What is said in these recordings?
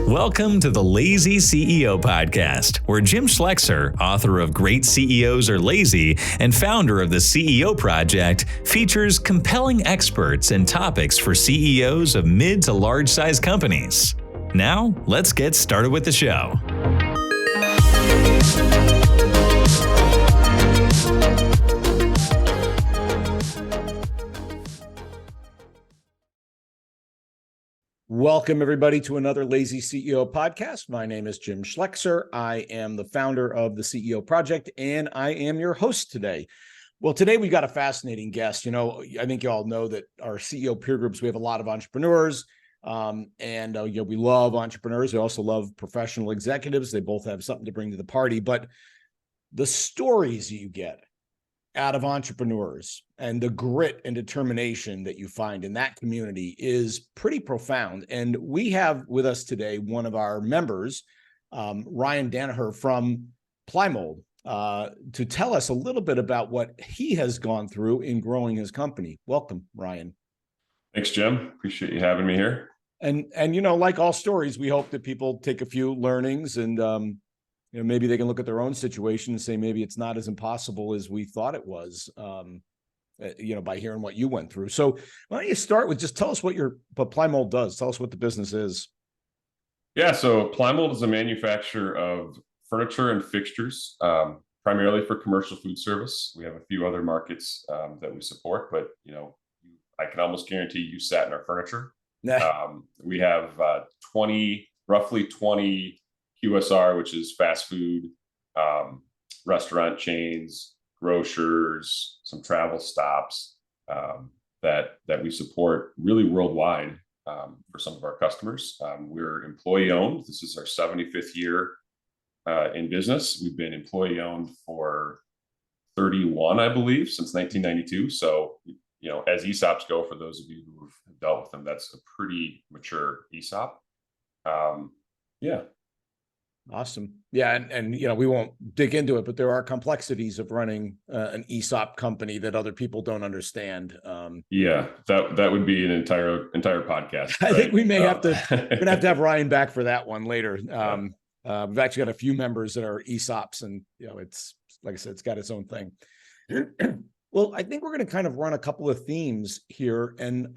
Welcome to the Lazy CEO podcast, where Jim Schleckser, author of Great CEOs Are Lazy and founder of the CEO Project, features compelling experts and topics for CEOs of mid to large size companies. Now, let's get started with the show. Welcome, everybody, to another Lazy CEO podcast. My name is Jim Schleckser. I am the founder of the CEO Project, and I am your host today. Well, today we got a fascinating guest. I think you all know that our CEO peer groups, we have a lot of entrepreneurs, and we love entrepreneurs. We also love professional executives. They both have something to bring to the party. But the stories you get out of entrepreneurs and the grit and determination that you find in that community is pretty profound. And we have with us today one of our members, Ryan Dahnert from Plymold, to tell us a little bit about what he has gone through in growing his company. Welcome, Ryan. Thanks, Jim. Appreciate you having me here. And like all stories, we hope that people take a few learnings and maybe they can look at their own situation and say, maybe it's not as impossible as we thought it was, by hearing what you went through. So why don't you start with just tell us what Plymold does. Tell us what the business is. Yeah, so Plymold is a manufacturer of furniture and fixtures, primarily for commercial food service. We have a few other markets that we support, but I can almost guarantee you sat in our furniture. We have roughly 20 QSR, which is fast food, restaurant chains, grocers, some travel stops that we support really worldwide for some of our customers. We're employee owned. This is our 75th year in business. We've been employee owned for 31, I believe, since 1992. So, as ESOPs go, for those of you who have dealt with them, that's a pretty mature ESOP. Yeah. Awesome. Yeah. And we won't dig into it, but there are complexities of running an ESOP company that other people don't understand. Yeah, that would be an entire podcast. I think we may have to, we're going to have Ryan back for that one later. We've actually got a few members that are ESOPs and, it's, like I said, it's got its own thing. Well, I think we're going to kind of run a couple of themes here and,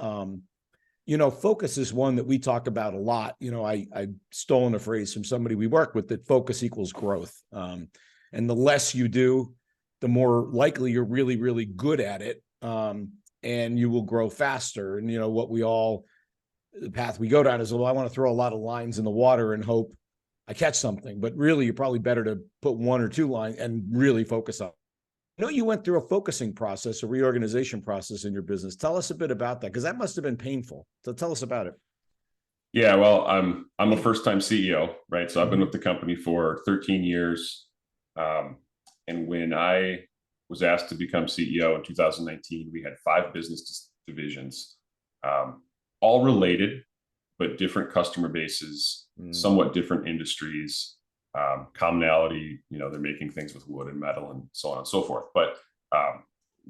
focus is one that we talk about a lot. I've stolen a phrase from somebody we work with that focus equals growth. And the less you do, the more likely you're really, really good at it. And you will grow faster. And, the path we go down is, well, I want to throw a lot of lines in the water and hope I catch something. But really, you're probably better to put one or two lines and really focus on. You went through a focusing process, a reorganization process in your business. Tell us a bit about that, because that must have been painful. So tell us about it. Yeah, well, I'm a first-time CEO, right? So I've been with the company for 13 years. And when I was asked to become CEO in 2019, we had 5 business divisions, all related, but different customer bases, somewhat different industries. Commonality, they're making things with wood and metal and so on and so forth. But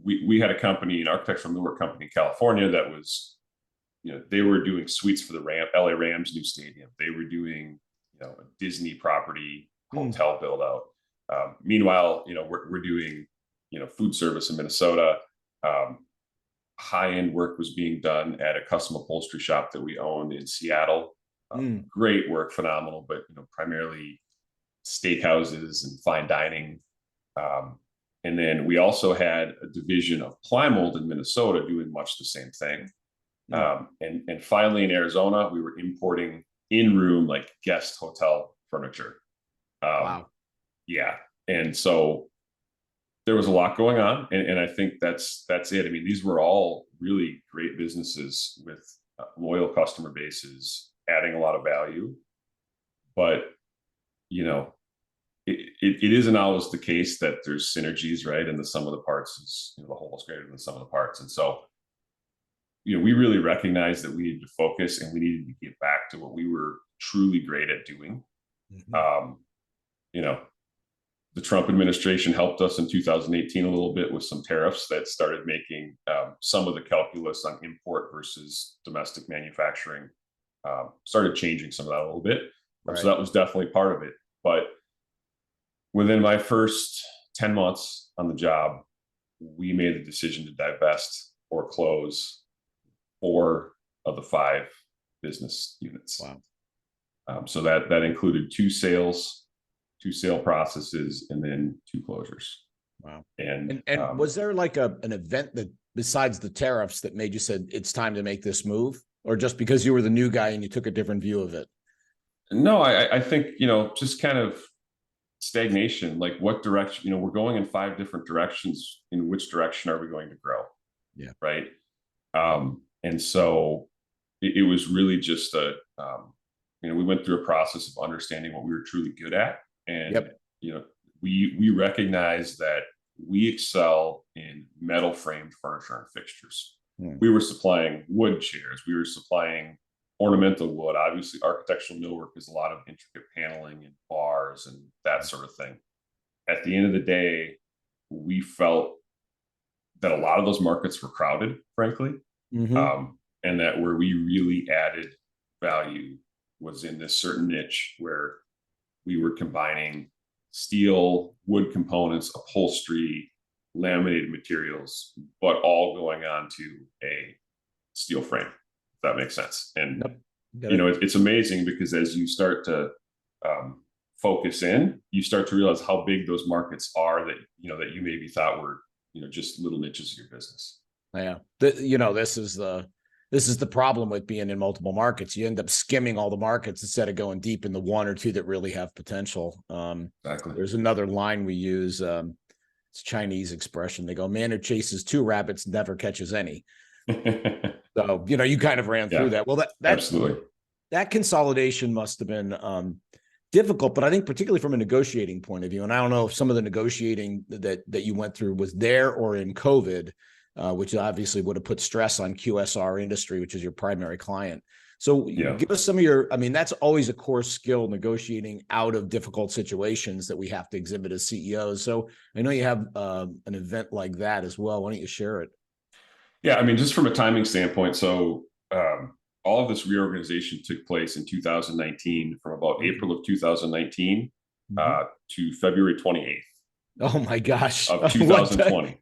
we had a company, an architectural millwork company in California that was, they were doing suites for the LA Rams new stadium. They were doing, a Disney property hotel build out. Meanwhile, we're doing, food service in Minnesota. High-end work was being done at a custom upholstery shop that we owned in Seattle. Great work, phenomenal, but primarily steakhouses and fine dining. And then we also had a division of Plymold in Minnesota doing much the same thing. And finally in Arizona, we were importing in-room, like guest hotel furniture. Wow. Yeah. And so there was a lot going on. And I think that's it. I mean, these were all really great businesses with loyal customer bases, adding a lot of value. But it isn't always the case that there's synergies, right? And the sum of the parts is, the whole is greater than the sum of the parts. And so, we really recognized that we needed to focus and we needed to get back to what we were truly great at doing. The Trump administration helped us in 2018 a little bit with some tariffs that started making some of the calculus on import versus domestic manufacturing started changing some of that a little bit. Right. So that was definitely part of it. But within my first 10 months on the job, we made the decision to divest or close 4 of the 5 business units. Wow. So that included 2 sale processes, and then 2 closures. Wow. And was there like an event that, besides the tariffs, that made you said it's time to make this move, or just because you were the new guy and you took a different view of it? No, I think, just kind of stagnation, like what direction, we're going in 5 different directions. In which direction are we going to grow? Yeah. Right. And so it was really just we went through a process of understanding what we were truly good at. And, we recognize that we excel in metal framed furniture and fixtures. We were supplying wood chairs. We were supplying ornamental wood. Obviously, architectural millwork is a lot of intricate paneling and bars and that sort of thing. At the end of the day, we felt that a lot of those markets were crowded, frankly, and that where we really added value was in this certain niche where we were combining steel, wood components, upholstery, laminated materials, but all going onto a steel frame, if that makes sense. And, it's amazing because as you start to focus in, you start to realize how big those markets are that you maybe thought were, just little niches of your business. Yeah. This is the problem with being in multiple markets. You end up skimming all the markets instead of going deep in the 1 or 2 that really have potential. Exactly. There's another line we use. It's a Chinese expression. They go, "Man who chases 2 rabbits never catches any." So, you kind of ran through that. Well, absolutely. That consolidation must have been difficult, but I think particularly from a negotiating point of view, and I don't know if some of the negotiating that you went through was there or in COVID, which obviously would have put stress on QSR industry, which is your primary client. So give us some of that's always a core skill, negotiating out of difficult situations that we have to exhibit as CEOs. So I know you have an event like that as well. Why don't you share it? Yeah, just from a timing standpoint. So all of this reorganization took place in 2019, from about April of 2019 to February 28th. Oh my gosh. Of 2020.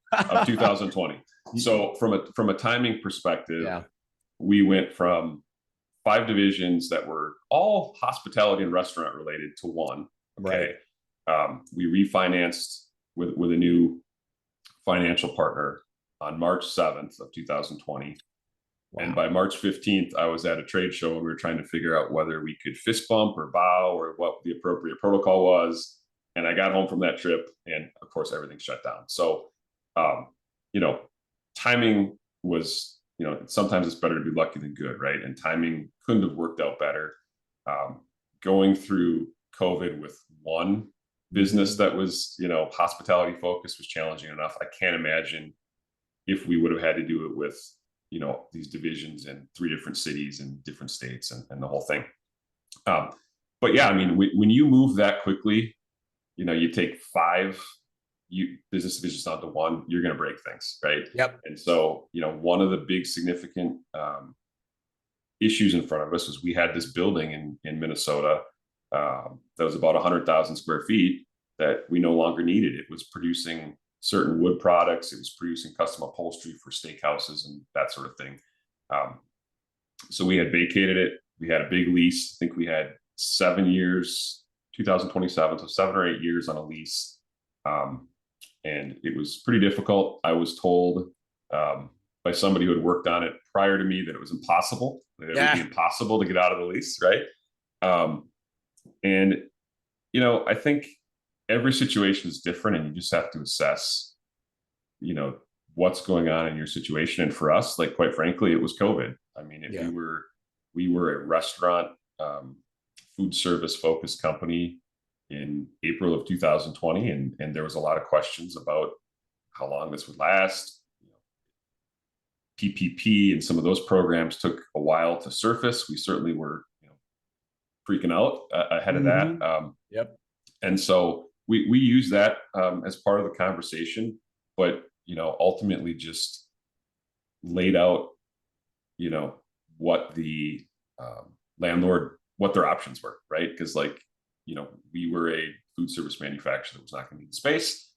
So from a timing perspective, we went from 5 divisions that were all hospitality and restaurant related to 1. Okay. Right. We refinanced with a new financial partner on March 7th of 2020. Wow. And by March 15th, I was at a trade show and we were trying to figure out whether we could fist bump or bow or what the appropriate protocol was. And I got home from that trip and of course everything shut down. So, timing was, sometimes it's better to be lucky than good, right? And timing couldn't have worked out better. Going through COVID with 1 business that was, hospitality focused was challenging enough. I can't imagine if we would have had to do it with, these divisions in 3 different cities and different states and the whole thing. But yeah, when you move that quickly, you take 5 business divisions down to 1, you're going to break things, right? Yep. And so, one of the big significant issues in front of us was we had this building in Minnesota that was about 100,000 square feet that we no longer needed. It was producing certain wood products. It was producing custom upholstery for steakhouses and that sort of thing. So we had vacated it. We had a big lease. I think we had 7 years, 2027, so 7 or 8 years on a lease. And it was pretty difficult. I was told by somebody who had worked on it prior to me that it was impossible. That it would be impossible to get out of the lease, right? And I think every situation is different, and you just have to assess, what's going on in your situation. And for us, like, quite frankly, it was COVID. If we were a restaurant, food service focused company in April of 2020, and there was a lot of questions about how long this would last. PPP and some of those programs took a while to surface. We certainly were, freaking out ahead of that. Yep. And so, we use that as part of the conversation, but ultimately just laid out what the landlord, what their options were, right? Because we were a food service manufacturer that was not going to need the space,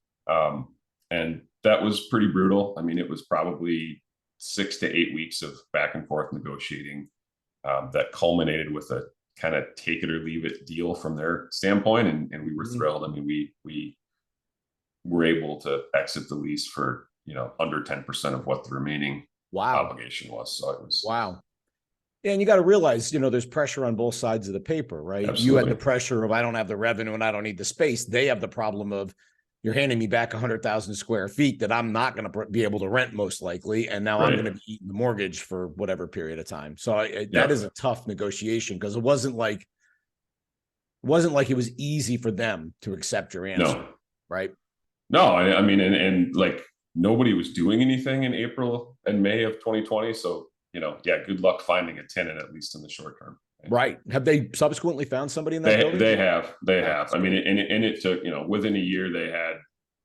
and that was pretty brutal. I mean, it was probably 6 to 8 weeks of back and forth negotiating that culminated with a kind of take it or leave it deal from their standpoint, and we were thrilled. I mean, we were able to exit the lease for under 10% of what the remaining obligation was. So it was wow. And you got to realize, there's pressure on both sides of the paper, right? Absolutely. You had the pressure of, I don't have the revenue and I don't need the space. They have the problem of, you're handing me back 100,000 square feet that I'm not going to be able to rent most likely. And now I'm going to be eating the mortgage for whatever period of time. So that is a tough negotiation, because it wasn't like it was easy for them to accept your answer. No. Right. No, I mean, and nobody was doing anything in April and May of 2020. So, good luck finding a tenant, at least in the short term. Right. Have they subsequently found somebody in that building? They have. I mean, and it took, within a year they had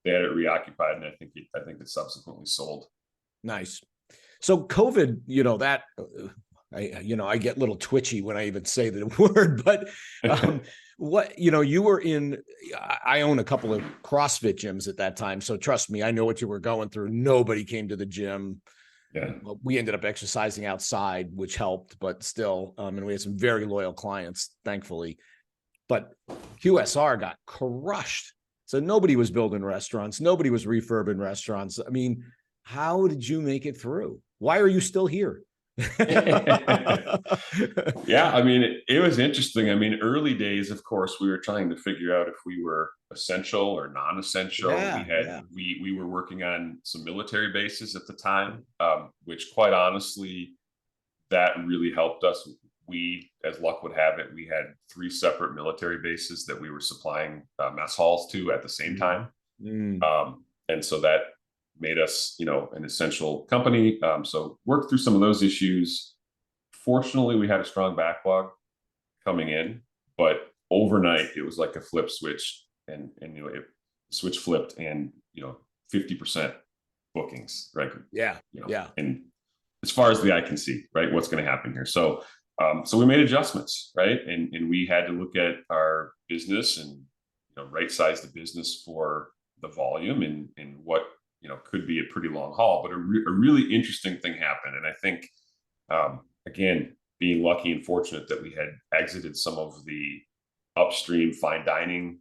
it reoccupied, and I think it subsequently sold. Nice. So COVID, that I get a little twitchy when I even say the word, but what, you were in, I own a couple of CrossFit gyms at that time. So trust me, I know what you were going through. Nobody came to the gym. Yeah. We ended up exercising outside, which helped, but still, and we had some very loyal clients, thankfully. But QSR got crushed. So nobody was building restaurants. Nobody was refurbing restaurants. I mean, how did you make it through? Why are you still here? Yeah, I mean, it was interesting. I mean, early days, of course, we were trying to figure out if we were essential or non-essential. We were working on some military bases at the time, which, quite honestly, that really helped us. We, as luck would have it, we had 3 separate military bases that we were supplying mess halls to at the same time. And so that made us, an essential company. So worked through some of those issues. Fortunately, we had a strong backlog coming in, but overnight it was like a flip switch, and it switch flipped, and 50% bookings, right? Yeah. And as far as the eye can see, right, what's going to happen here? So we made adjustments, right? And we had to look at our business and right size the business for the volume and what could be a pretty long haul. But a really interesting thing happened, and I think again, being lucky and fortunate that we had exited some of the upstream fine dining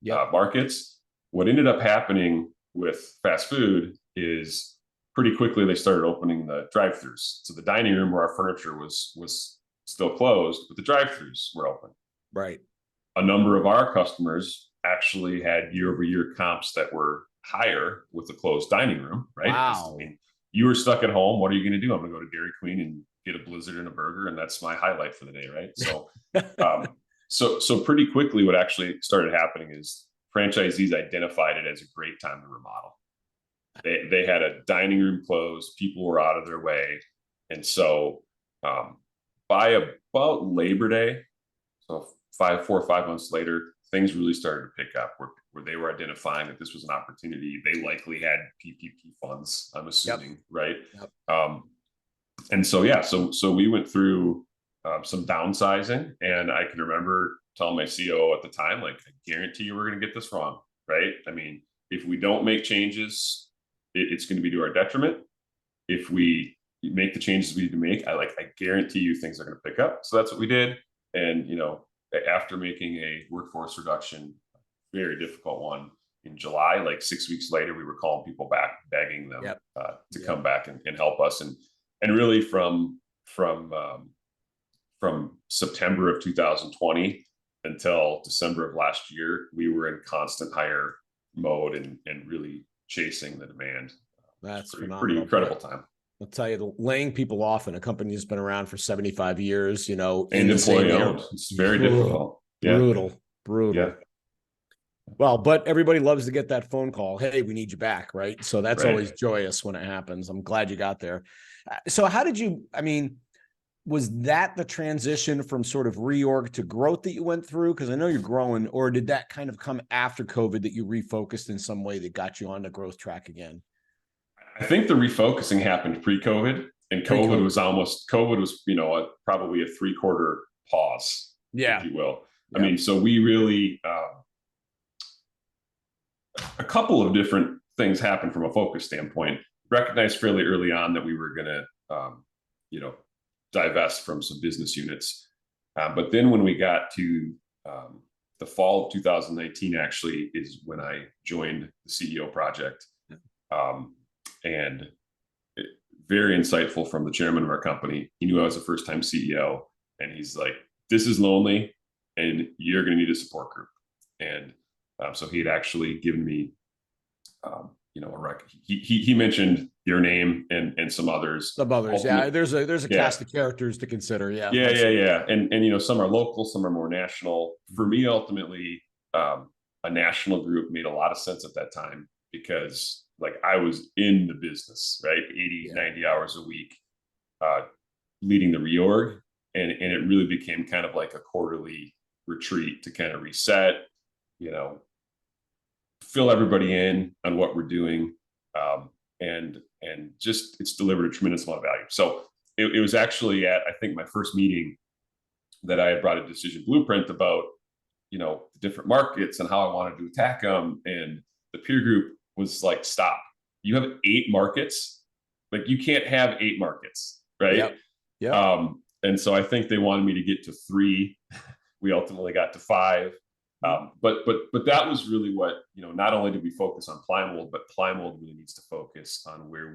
markets. What ended up happening with fast food is pretty quickly they started opening the drive-throughs. So the dining room where our furniture was still closed, but the drive-throughs were open. Right. A number of our customers actually had year-over-year comps that were higher with the closed dining room, right? Wow. I mean, you were stuck at home. What are you going to do? I'm going to go to Dairy Queen and get a Blizzard and a burger, and that's my highlight for the day, right? So, so pretty quickly, what actually started happening is franchisees identified it as a great time to remodel. They had a dining room closed. People were out of their way, and so by about Labor Day, so 4 or 5 months later, things really started to pick up where they were identifying that this was an opportunity. They likely had PPP funds, I'm assuming, right? And so, so we went through some downsizing, and I can remember telling my COO at the time, like, I guarantee you we're going to get this wrong, right? I mean, if we don't make changes, it's going to be to our detriment. If we make the changes we need to make, I guarantee you things are going to pick up. So that's what we did. And, after making a workforce reduction, very difficult one, in July, like 6 weeks later, we were calling people back, begging them to come back and help us. And really from September of 2020 until December of last year, we were in constant hire mode and really chasing the demand. That's pretty incredible time. I'll tell you, laying people off in a company that's been around for 75 years, and employee owned, it's very difficult. Brutal. Yeah. Well, but everybody loves to get that phone call. Hey, we need you back, right? So that's always joyous when it happens. I'm glad you got there. So how did you, was that the transition from sort of reorg to growth that you went through? Because I know you're growing, or did that kind of come after COVID that you refocused in some way that got you on the growth track again? I think the refocusing happened pre-COVID, and COVID was, probably a 3-quarter pause, if you will. I mean, so we really, a couple of different things happened from a focus standpoint. Recognized fairly early on that we were going to, divest from some business units. But then when we got to the fall of 2019, actually, is when I joined the CEO project. And very insightful from the chairman of our company. He knew I was a first-time CEO, and he's like, "This is lonely, and you're going to need a support group." And so he had actually given me, he mentioned your name and some others. Some others, There's a cast of characters to consider. Yeah. And some are local, some are more national. For me, ultimately, a national group made a lot of sense at that time, because I was in the business, right? 80, 90 hours a week, leading the reorg. And it really became kind of like a quarterly retreat to kind of reset, fill everybody in on what we're doing. And just, it's delivered a tremendous amount of value. So it was actually at, I think, my first meeting that I had brought a decision blueprint about, the different markets and how I wanted to attack them. And the peer group was like, "Stop, you have 8 markets. You can't have 8 markets, right?" And so I think they wanted me to get to 3. We ultimately got to 5. But that was really what, not only did we focus on Plymold, but Plymold really needs to focus on where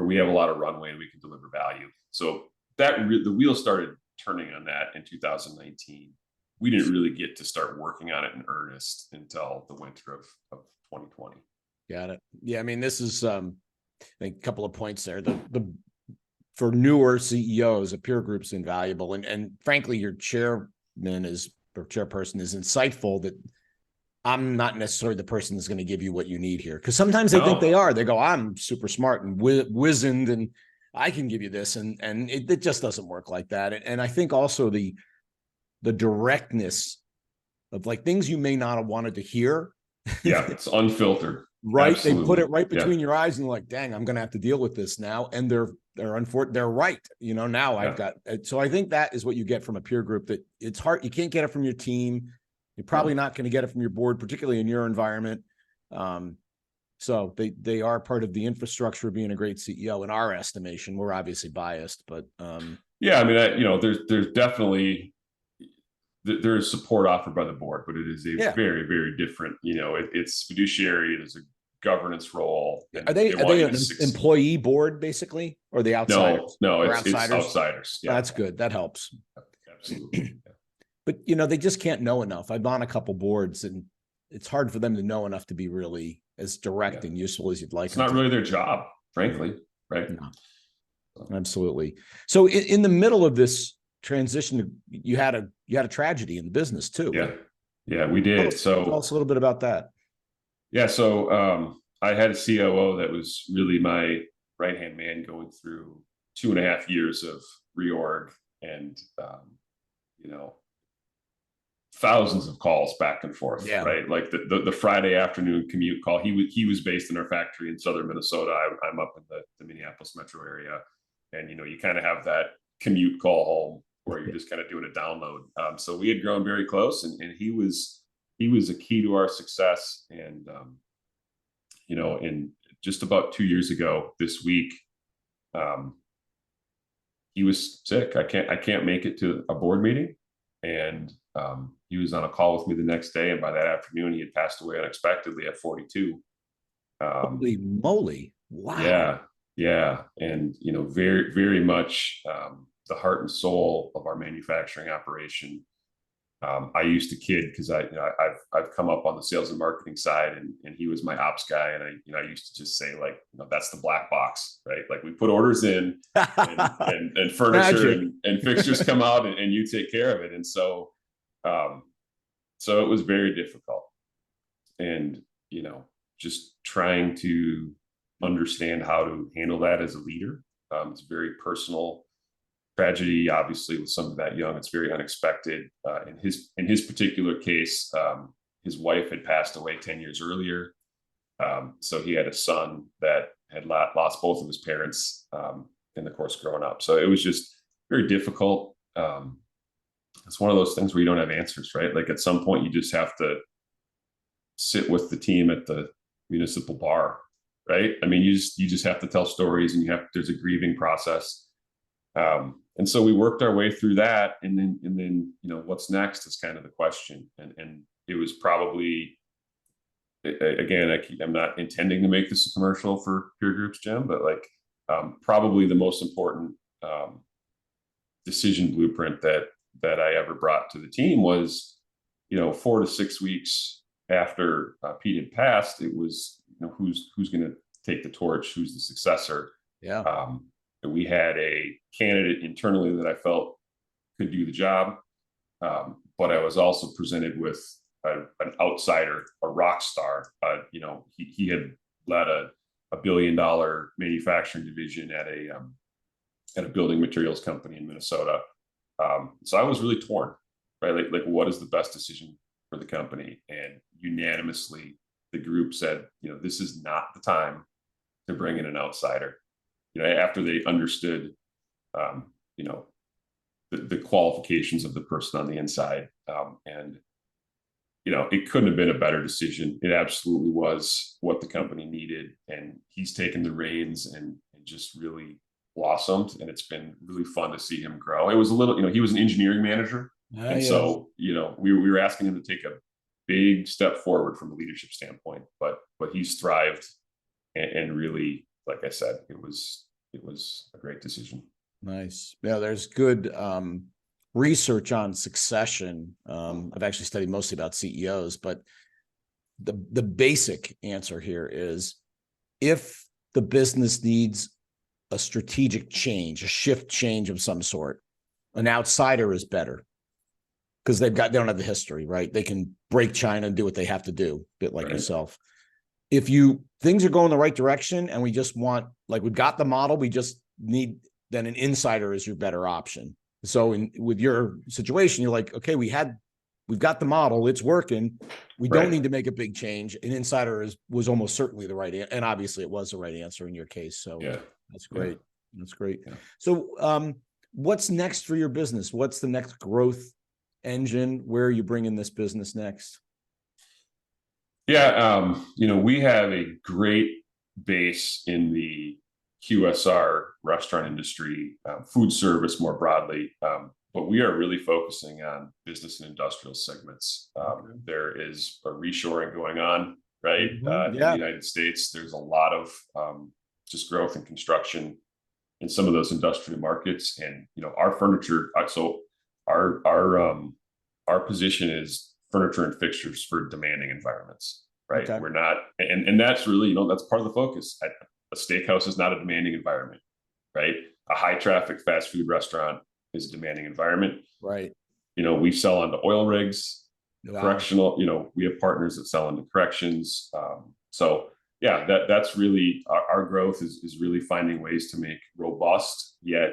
we have a lot of runway and we can deliver value. So the wheel started turning on that in 2019. We didn't really get to start working on it in earnest until the winter of 2020. Got it. Yeah. I mean, this is, I think, a couple of points there. For newer CEOs, a peer group's invaluable. And frankly, your chairperson is insightful, that I'm not necessarily the person that's going to give you what you need here. Because sometimes they think they are. They go, "I'm super smart and wizened, and I can give you this." And it just doesn't work like that. And I think also the directness of things you may not have wanted to hear. Yeah, it's unfiltered. Right. Absolutely. They put it right between your eyes, and you're like, "Dang, I'm going to have to deal with this now." And they're right. Now I've got, so I think that is what you get from a peer group, that it's hard. You can't get it from your team. You're probably not going to get it from your board, particularly in your environment. So they are part of the infrastructure of being a great CEO in our estimation. We're obviously biased, but yeah, I mean, there's definitely, there is support offered by the board, but it is a very, very different, it's fiduciary. It is a governance role. Are they an employee board, basically, or the outsiders? No, it's outsiders. Yeah. That's good. That helps. Absolutely. But they just can't know enough. I'm on a couple boards, and it's hard for them to know enough to be really as direct and useful as you'd like. It's not really their job, frankly, right? No. Absolutely. So in the middle of this transition, you had a tragedy in the business too. Yeah, we did. Tell us a little bit about that. Yeah, so I had a COO that was really my right-hand man, going through 2.5 years of reorg, and thousands of calls back and forth, right? Like the Friday afternoon commute call. He was based in our factory in southern Minnesota. I'm up in the Minneapolis metro area, and you kind of have that commute call home where you're just kind of doing a download. So we had grown very close, and he was a key to our success. And in just about 2 years ago this week, he was sick. I can't make it to a board meeting, and he was on a call with me the next day, and by that afternoon he had passed away unexpectedly at 42. Holy moly. Wow. Yeah. And very, very much the heart and soul of our manufacturing operation. I used to kid, because I've come up on the sales and marketing side, and he was my ops guy, and I used to just say, that's the black box, right? We put orders in, and furniture and fixtures come out, and you take care of it. And so it was very difficult, and just trying to understand how to handle that as a leader. It's very personal. tragedy, obviously, with somebody that young, it's very unexpected. In his particular case, his wife had passed away 10 years earlier. So he had a son that had lost both of his parents in the course growing up. So it was just very difficult. It's one of those things where you don't have answers, right? Like at some point you just have to sit with the team at the municipal bar, right? I mean, you just have to tell stories, and there's a grieving process. And so we worked our way through that, and then what's next is kind of the question. And it was probably, again, I'm not intending to make this a commercial for peer groups, Jim, but like probably the most important decision blueprint that I ever brought to the team was, 4 to 6 weeks after Pete had passed, it was, who's going to take the torch, who's the successor. Yeah. We had a candidate internally that I felt could do the job, but I was also presented with an outsider, a rock star. He had led a $1 billion manufacturing division at a building materials company in Minnesota. So I was really torn, right? Like what is the best decision for the company? And unanimously, the group said, this is not the time to bring in an outsider. After they understood, the qualifications of the person on the inside, and it couldn't have been a better decision. It absolutely was what the company needed, and he's taken the reins and just really blossomed. And it's been really fun to see him grow. It was a little, he was an engineering manager, and so we were asking him to take a big step forward from a leadership standpoint, but he's thrived, and really, like I said, it was a great decision. Nice. Yeah, there's good research on succession. I've actually studied mostly about CEOs, but the basic answer here is if the business needs a strategic change, a shift change of some sort, an outsider is better because they don't have the history, right? They can break China and do what they have to do, a bit like yourself. If things are going the right direction and we just want, like we've got the model, we just need, then an insider is your better option. So with your situation, you're like, okay, we've got the model, it's working. We don't need to make a big change. An insider was almost certainly the right answer. And obviously it was the right answer in your case. So that's great. Yeah. That's great. Yeah. So what's next for your business? What's the next growth engine? Where are you bringing this business next? Yeah. We have a great base in the QSR restaurant industry, food service more broadly, but we are really focusing on business and industrial segments. There is a reshoring going on, right? In the United States, there's a lot of just growth and construction in some of those industrial markets, and our furniture. So our position is furniture and fixtures for demanding environments, right? Okay. We're not, and that's really that's part of the focus. A steakhouse is not a demanding environment, right? A high traffic fast food restaurant is a demanding environment, right? We sell onto oil rigs, correctional. We have partners that sell into corrections. So yeah, that's really our growth is really finding ways to make robust yet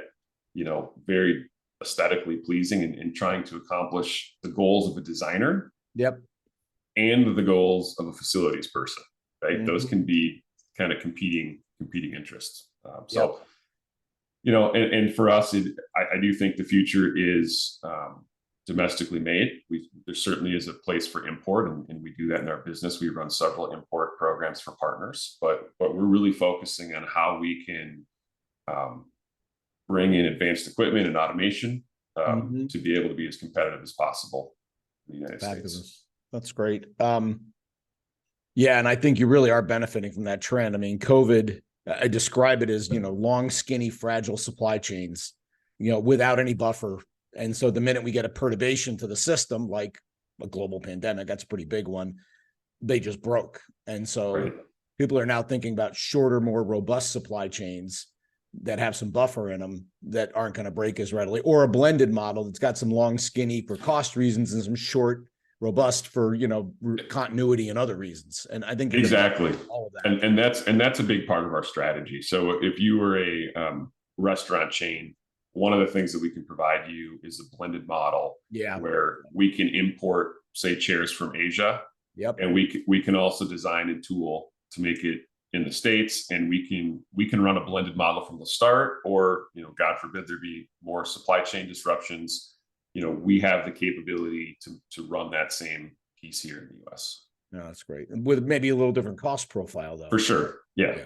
very aesthetically pleasing, and trying to accomplish the goals of a designer. Yep. And the goals of a facilities person, right? Mm-hmm. Those can be kind of competing interests. And for us, I do think the future is domestically made. There certainly is a place for import, and we do that in our business. We run several import programs for partners, but we're really focusing on how we can bring in advanced equipment and automation to be able to be as competitive as possible in the United States. That's great. Yeah, and I think you really are benefiting from that trend. I mean, COVID, I describe it as, long, skinny, fragile supply chains, without any buffer. And so the minute we get a perturbation to the system, like a global pandemic, that's a pretty big one, they just broke. And so people are now thinking about shorter, more robust supply chains that have some buffer in them that aren't going to break as readily, or a blended model that's got some long, skinny for cost reasons and some short, robust for continuity and other reasons. And I think exactly all of that. And that's a big part of our strategy. So if you were a restaurant chain one of the things that we can provide you is a blended model where we can import, say, chairs from Asia. Yep. And we can also design a tool to make it in the States, and we can run a blended model from the start, or, God forbid there be more supply chain disruptions. We have the capability to run that same piece here in the US. No, that's great. With maybe a little different cost profile though. For sure. Yeah.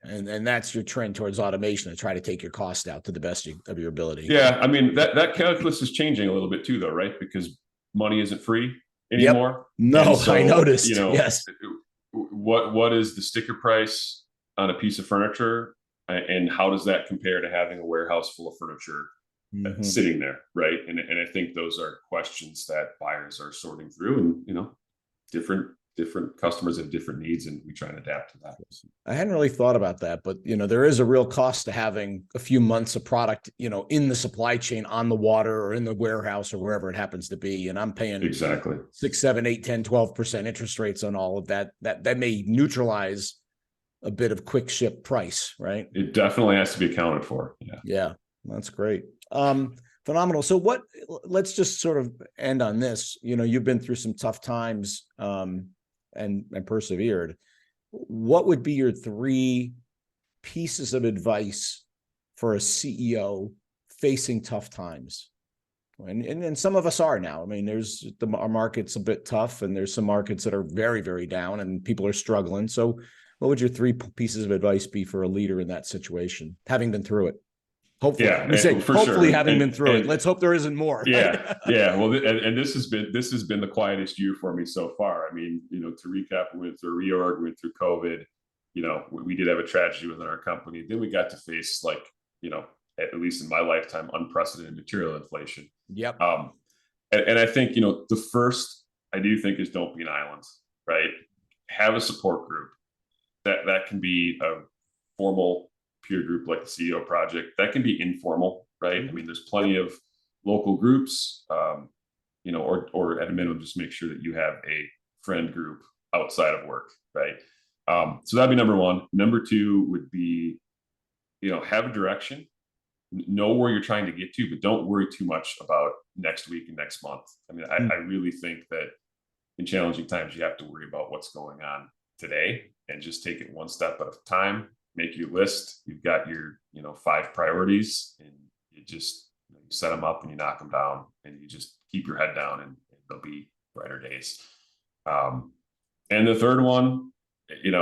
And that's your trend towards automation, to try to take your cost out to the best of your ability. Yeah. I mean, that calculus is changing a little bit too, though, right? Because money isn't free anymore. Yep. No, so, I noticed. Yes. What is the sticker price on a piece of furniture, and how does that compare to having a warehouse full of furniture sitting there, right? And I think those are questions that buyers are sorting through, and different customers have different needs, and we try and adapt to that. I hadn't really thought about that, but there is a real cost to having a few months of product, in the supply chain, on the water, or in the warehouse, or wherever it happens to be. And I'm paying exactly 6, 7, 8, 10, 12% interest rates on all of that. That may neutralize a bit of quick ship price, right? It definitely has to be accounted for. Yeah, that's great. Phenomenal. So let's just sort of end on this. You've been through some tough times, and persevered. What would be your 3 pieces of advice for a CEO facing tough times? And some of us are now. I mean, our market's a bit tough, and there's some markets that are very, very down, and people are struggling. So what would your 3 pieces of advice be for a leader in that situation, having been through it? Hopefully, hopefully having been through it. Let's hope there isn't more. Yeah. Well, and this has been the quietest year for me so far. I mean, to recap, we went through reorg, we went through COVID. We did have a tragedy within our company. Then we got to face, at least in my lifetime, unprecedented material inflation. Yep. And I think, the first I do think is, don't be an island, right? Have a support group that can be a formal peer group like the CEO Project. That can be informal, right? I mean, there's plenty of local groups, or at a minimum, just make sure that you have a friend group outside of work, right? So that'd be number 1. Number 2 would be, have a direction, know where you're trying to get to, but don't worry too much about next week and next month. I mean, I really think that in challenging times, you have to worry about what's going on today, and just take it one step at a time. Make your list. You've got your, 5 priorities, and you just you set them up and you knock them down, and you just keep your head down, and there'll be brighter days. And the third one, you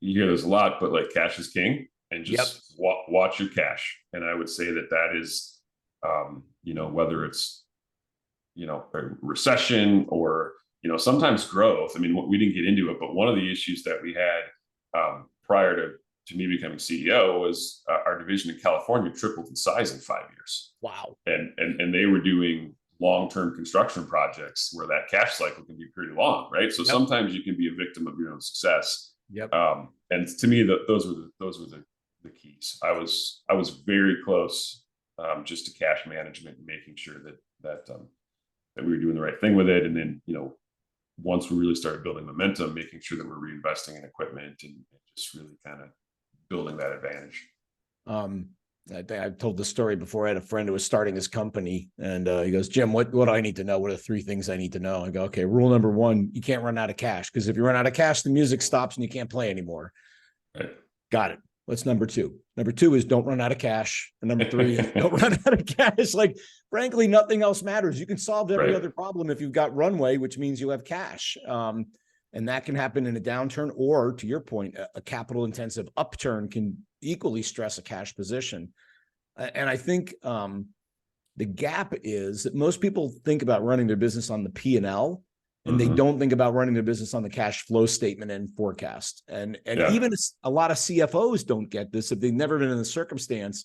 hear there's a lot, but cash is king, and just watch your cash. And I would say that is, whether it's, a recession or, sometimes growth. I mean, we didn't get into it, but one of the issues that we had prior to me becoming CEO was our division in California tripled in size in 5 years. Wow. And they were doing long-term construction projects where that cash cycle can be pretty long, right? So sometimes you can be a victim of your own success. Yep. And to me, those were the keys. I was very close just to cash management and making sure that we were doing the right thing with it. And then, once we really started building momentum, making sure that we're reinvesting in equipment and just really kind of building that advantage. I told the story before. I had a friend who was starting his company, and he goes, "Jim, what do I need to know? What are the 3 things I need to know?" I go, "Okay, rule number 1, you can't run out of cash, because if you run out of cash, the music stops and you can't play anymore." Right. Got it. What's number 2? Number 2 is don't run out of cash. And number 3 is don't run out of cash. Frankly, nothing else matters. You can solve every other problem if you've got runway, which means you have cash. And that can happen in a downturn, or, to your point, a capital intensive upturn can equally stress a cash position. And I think the gap is that most people think about running their business on the P&L, and they don't think about running their business on the cash flow statement and forecast. And even a lot of CFOs don't get this if they've never been in the circumstance.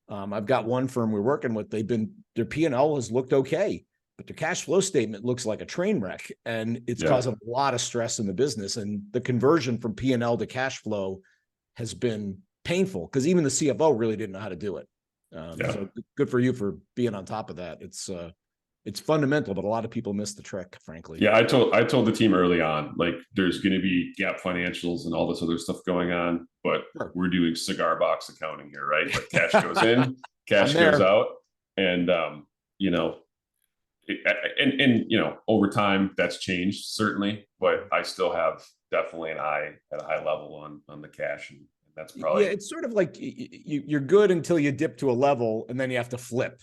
I've got one firm we're working with. Their P&L has looked okay, but their cash flow statement looks like a train wreck, and it's causing a lot of stress in the business. And the conversion from P&L to cash flow has been painful, because even the CFO really didn't know how to do it. So good for you for being on top of that. It's fundamental, but a lot of people miss the trick, frankly. Yeah, I told the team early on, there's going to be GAAP financials and all this other stuff going on, but we're doing cigar box accounting here, right? Cash goes in, cash goes out, and over time that's changed certainly, but I still have definitely an eye at a high level on the cash, and that's probably it's sort of like you're good until you dip to a level, and then you have to flip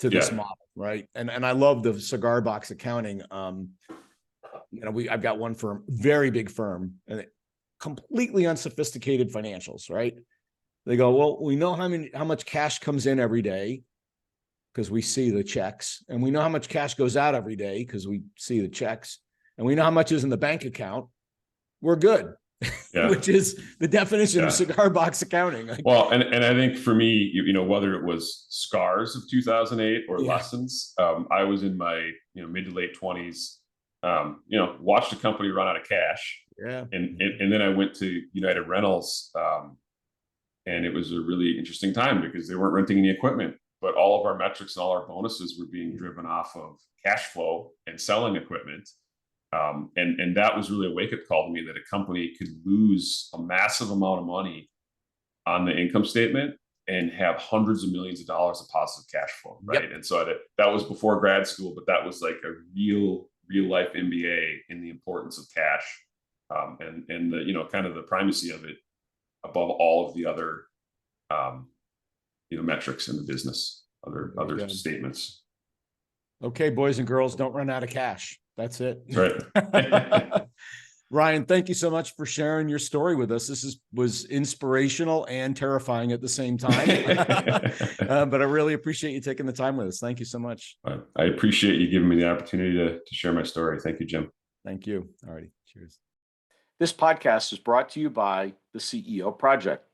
to this model, right? And I love the cigar box accounting. I've got one firm, very big firm, and completely unsophisticated financials, right? They go, well, we know how much cash comes in every day because we see the checks, and we know how much cash goes out every day because we see the checks, and we know how much is in the bank account. We're good. Which is the definition of cigar box accounting. Well, and I think for me, whether it was scars of 2008 or lessons, I was in my mid to late 20s. Watched a company run out of cash. And then I went to United Rentals, and it was a really interesting time because they weren't renting any equipment, but all of our metrics and all our bonuses were being driven off of cash flow and selling equipment. And that was really a wake-up call to me that a company could lose a massive amount of money on the income statement and have hundreds of millions of dollars of positive cash flow, right? And so that was before grad school, but that was like a real life MBA in the importance of cash, and the kind of the primacy of it above all of the other metrics in the business, other statements. Okay, boys and girls, don't run out of cash. That's it. That's right. Ryan, thank you so much for sharing your story with us. This was inspirational and terrifying at the same time. But I really appreciate you taking the time with us. Thank you so much. I appreciate you giving me the opportunity to share my story. Thank you, Jim. Thank you. All righty. Cheers. This podcast is brought to you by the CEO Project.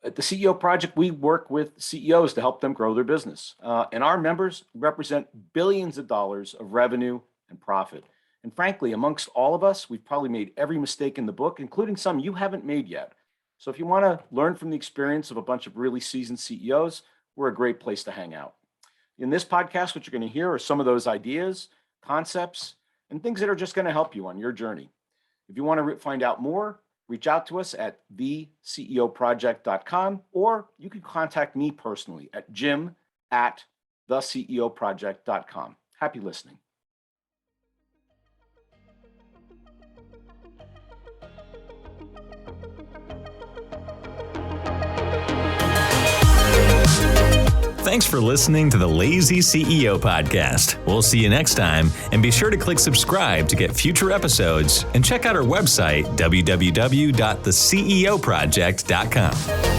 At the CEO Project, we work with CEOs to help them grow their business. And our members represent billions of dollars of revenue and profit. And frankly, amongst all of us, we've probably made every mistake in the book, including some you haven't made yet. So if you want to learn from the experience of a bunch of really seasoned CEOs, we're a great place to hang out. In this podcast, what you're going to hear are some of those ideas, concepts, and things that are just going to help you on your journey. If you want to find out more, reach out to us at theceoproject.com, or you can contact me personally at jim@theceoproject.com. Happy listening. Thanks for listening to the Lazy CEO podcast. We'll see you next time, and be sure to click subscribe to get future episodes, and check out our website, www.theceoproject.com.